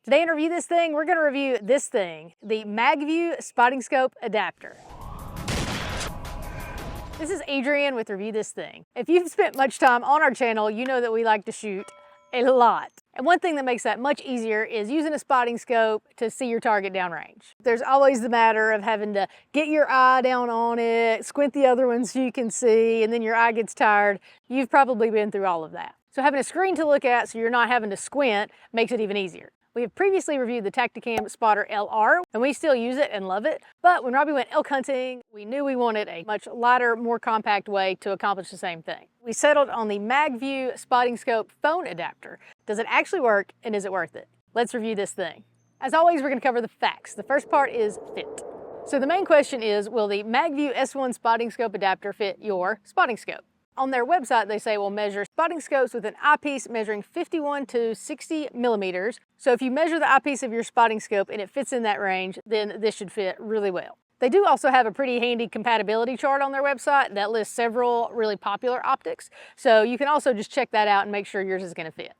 Today in Review This Thing, we're going to review this thing, the Magview spotting scope adapter. This is Adrienne with Review This Thing. If you've spent much time on our channel, you know that we like to shoot a lot. And one thing that makes that much easier is using a spotting scope to see your target downrange. There's always the matter of having to get your eye down on it, squint the other one so you can see, and then your eye gets tired. You've probably been through all of that. So having a screen to look at so you're not having to squint makes it even easier. We have previously reviewed the Tacticam Spotter LR, and we still use it and love it. But when Robbie went elk hunting, we knew we wanted a much lighter, more compact way to accomplish the same thing. We settled on the Magview spotting scope phone adapter. Does it actually work, and is it worth it? Let's review this thing. As always, we're going to cover the facts. The first part is fit. So the main question is, will the Magview S1 spotting scope adapter fit your spotting scope? On their website, they say we'll measure spotting scopes with an eyepiece measuring 51 to 60 millimeters. So if you measure the eyepiece of your spotting scope and it fits in that range, then this should fit really well. They do also have a pretty handy compatibility chart on their website that lists several really popular optics. So you can also just check that out and make sure yours is going to fit.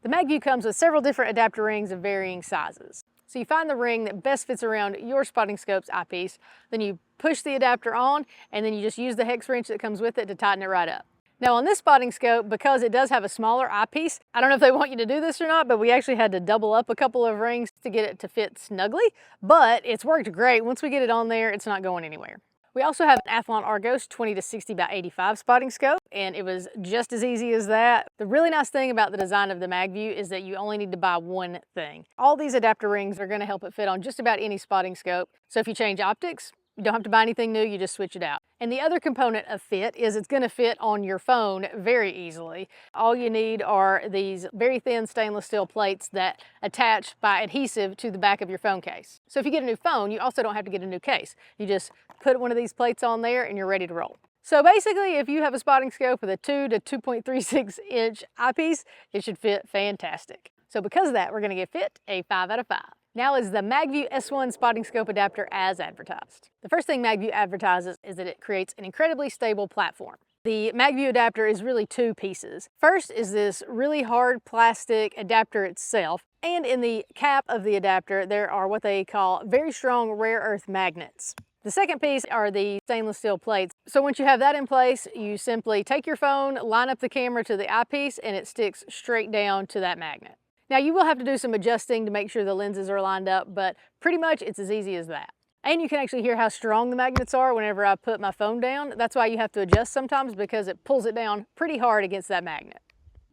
The Magview comes with several different adapter rings of varying sizes. So you find the ring that best fits around your spotting scope's eyepiece, then you push the adapter on, and then you just use the hex wrench that comes with it to tighten it right up. Now on this spotting scope, because it does have a smaller eyepiece, I don't know if they want you to do this or not, but we actually had to double up a couple of rings to get it to fit snugly, but it's worked great. Once we get it on there, it's not going anywhere. We also have an Athlon Argos 20 to 60 by 85 spotting scope, and it was just as easy as that. The really nice thing about the design of the Magview is that you only need to buy one thing. All these adapter rings are going to help it fit on just about any spotting scope. So if you change optics, you don't have to buy anything new, you just switch it out. And the other component of fit is it's going to fit on your phone very easily. All you need are these very thin stainless steel plates that attach by adhesive to the back of your phone case. So if you get a new phone, you also don't have to get a new case. You just put one of these plates on there and you're ready to roll. So basically, if you have a spotting scope with a 2 to 2.36 inch eyepiece, it should fit fantastic. So because of that, we're going to give fit a 5 out of 5. Now is the Magview S1 spotting scope adapter as advertised. The first thing Magview advertises is that it creates an incredibly stable platform. The Magview adapter is really two pieces. First is this really hard plastic adapter itself, and in the cap of the adapter there are what they call very strong rare earth magnets. The second piece are the stainless steel plates. So once you have that in place, you simply take your phone, line up the camera to the eyepiece, and it sticks straight down to that magnet. Now you will have to do some adjusting to make sure the lenses are lined up, but pretty much it's as easy as that. And you can actually hear how strong the magnets are whenever I put my phone down. That's why you have to adjust sometimes, because it pulls it down pretty hard against that magnet.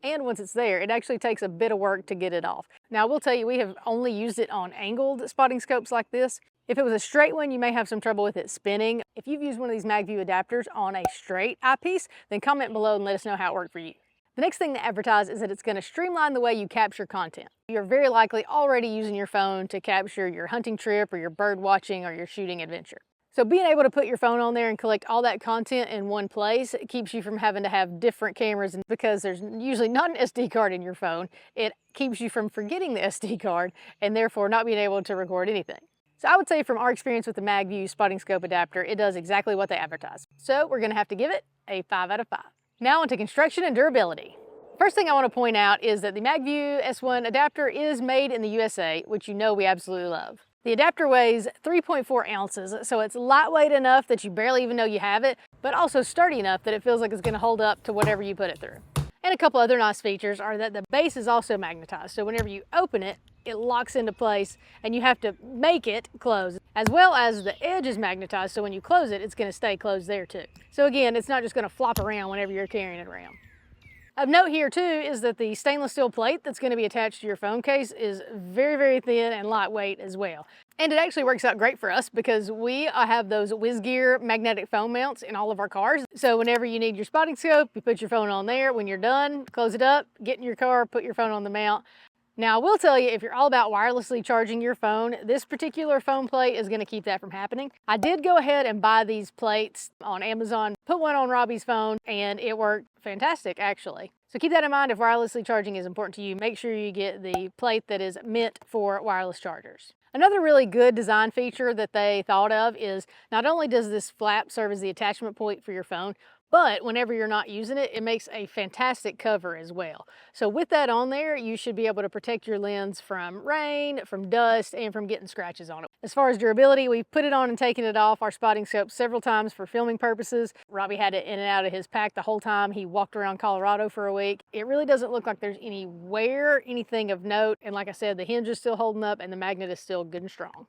And once it's there, it actually takes a bit of work to get it off. Now I will tell you, we have only used it on angled spotting scopes like this. If it was a straight one, you may have some trouble with it spinning. If you've used one of these Magview adapters on a straight eyepiece, then comment below and let us know how it worked for you. The next thing to advertise is that it's going to streamline the way you capture content. You're very likely already using your phone to capture your hunting trip or your bird watching or your shooting adventure. So being able to put your phone on there and collect all that content in one place, it keeps you from having to have different cameras, and because there's usually not an SD card in your phone, it keeps you from forgetting the SD card and therefore not being able to record anything. So I would say from our experience with the Magview spotting scope adapter, it does exactly what they advertise. So we're going to have to give it a 5 out of 5. Now onto construction and durability. First thing I want to point out is that the Magview S1 adapter is made in the USA, which you know we absolutely love. The adapter weighs 3.4 ounces, so it's lightweight enough that you barely even know you have it, but also sturdy enough that it feels like it's going to hold up to whatever you put it through. And a couple other nice features are that the base is also magnetized, so whenever you open it, it locks into place and you have to make it close, as well as the edge is magnetized, so when you close it, it's going to stay closed there too. So again, it's not just going to flop around whenever you're carrying it around. Of note here too is that the stainless steel plate that's going to be attached to your phone case is very, very thin and lightweight as well. And it actually works out great for us because we have those WizGear magnetic phone mounts in all of our cars. So whenever you need your spotting scope, you put your phone on there. When you're done, close it up, get in your car, put your phone on the mount. Now I will tell you, if you're all about wirelessly charging your phone, this particular phone plate is going to keep that from happening. I did go ahead and buy these plates on Amazon, put one on Robbie's phone, and it worked fantastic actually. So keep that in mind. If wirelessly charging is important to you, make sure you get the plate that is meant for wireless chargers. Another really good design feature that they thought of is not only does this flap serve as the attachment point for your phone, But whenever you're not using it, it makes a fantastic cover as well. So with that on there, you should be able to protect your lens from rain, from dust, and from getting scratches on it. As far as durability, we've put it on and taken it off our spotting scope several times for filming purposes. Robbie had it in and out of his pack the whole time he walked around Colorado for a week. It really doesn't look like there's any wear, anything of note. And like I said, the hinge is still holding up and the magnet is still good and strong.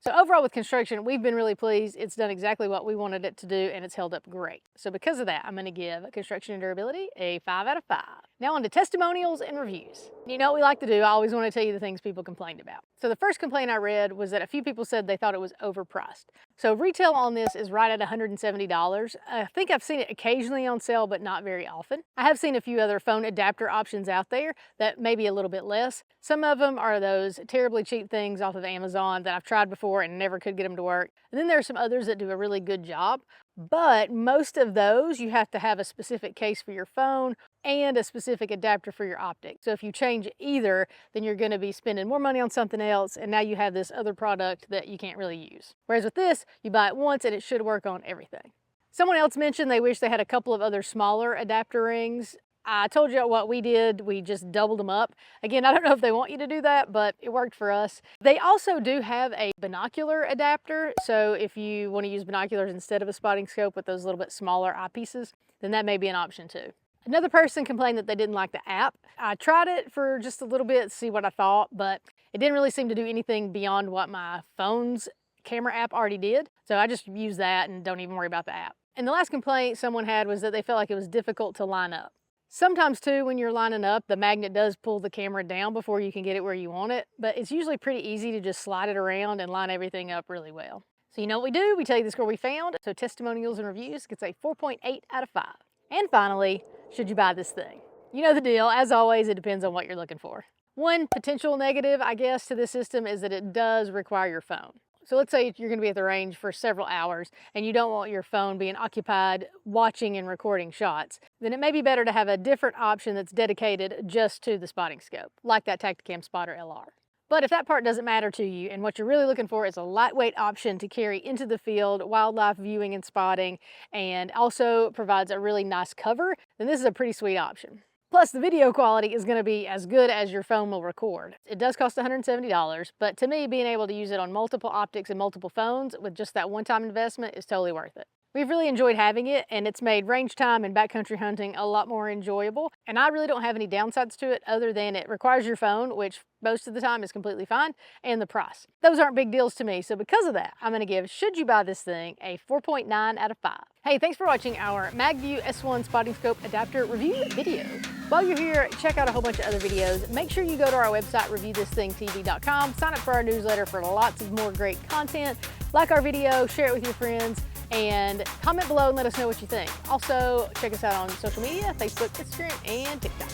So overall with construction, we've been really pleased. It's done exactly what we wanted it to do and it's held up great. So because of that, I'm going to give construction and durability a 5 out of 5. Now on to testimonials and reviews. You know what we like to do, I always want to tell you the things people complained about. So the first complaint I read was that a few people said they thought it was overpriced. So retail on this is right at $170. I think I've seen it occasionally on sale, but not very often. I have seen a few other phone adapter options out there that may be a little bit less. Some of them are those terribly cheap things off of Amazon that I've tried before and never could get them to work. And then there are some others that do a really good job. But most of those, you have to have a specific case for your phone and a specific adapter for your optic. So if you change either, then you're going to be spending more money on something else, and now you have this other product that you can't really use. Whereas with this, you buy it once and it should work on everything. Someone else mentioned they wish they had a couple of other smaller adapter rings. I told you what we did, we just doubled them up. Again, I don't know if they want you to do that, but it worked for us. They also do have a binocular adapter, so if you want to use binoculars instead of a spotting scope with those little bit smaller eyepieces, then that may be an option too. Another person complained that they didn't like the app. I tried it for just a little bit to see what I thought, but it didn't really seem to do anything beyond what my phone's camera app already did. So I just use that and don't even worry about the app. And the last complaint someone had was that they felt like it was difficult to line up. Sometimes too, when you're lining up, the magnet does pull the camera down before you can get it where you want it, but it's usually pretty easy to just slide it around and line everything up really well. So you know what we do? We tell you the score we found. So Testimonials and Reviews gets a 4.8 out of 5. And finally, should you buy this thing? You know the deal. As always, it depends on what you're looking for. One potential negative, I guess, to this system is that it does require your phone. So let's say you're going to be at the range for several hours and you don't want your phone being occupied watching and recording shots, then it may be better to have a different option that's dedicated just to the spotting scope, like that Tacticam Spotter LR. But if that part doesn't matter to you and what you're really looking for is a lightweight option to carry into the field, wildlife viewing and spotting, and also provides a really nice cover, then this is a pretty sweet option. Plus, the video quality is going to be as good as your phone will record. It does cost $170, but to me, being able to use it on multiple optics and multiple phones with just that one-time investment is totally worth it. We've really enjoyed having it, and it's made range time and backcountry hunting a lot more enjoyable. And I really don't have any downsides to it other than it requires your phone, which most of the time is completely fine, and the price. Those aren't big deals to me, so because of that, I'm going to give Should You Buy This Thing a 4.9 out of 5. Hey, thanks for watching our Magview S1 Spotting Scope Adapter review video. While you're here, check out a whole bunch of other videos. Make sure you go to our website, reviewthisthingtv.com, sign up for our newsletter for lots of more great content. Like our video, share it with your friends, and comment below and let us know what you think. Also, check us out on social media, Facebook, Instagram, and TikTok.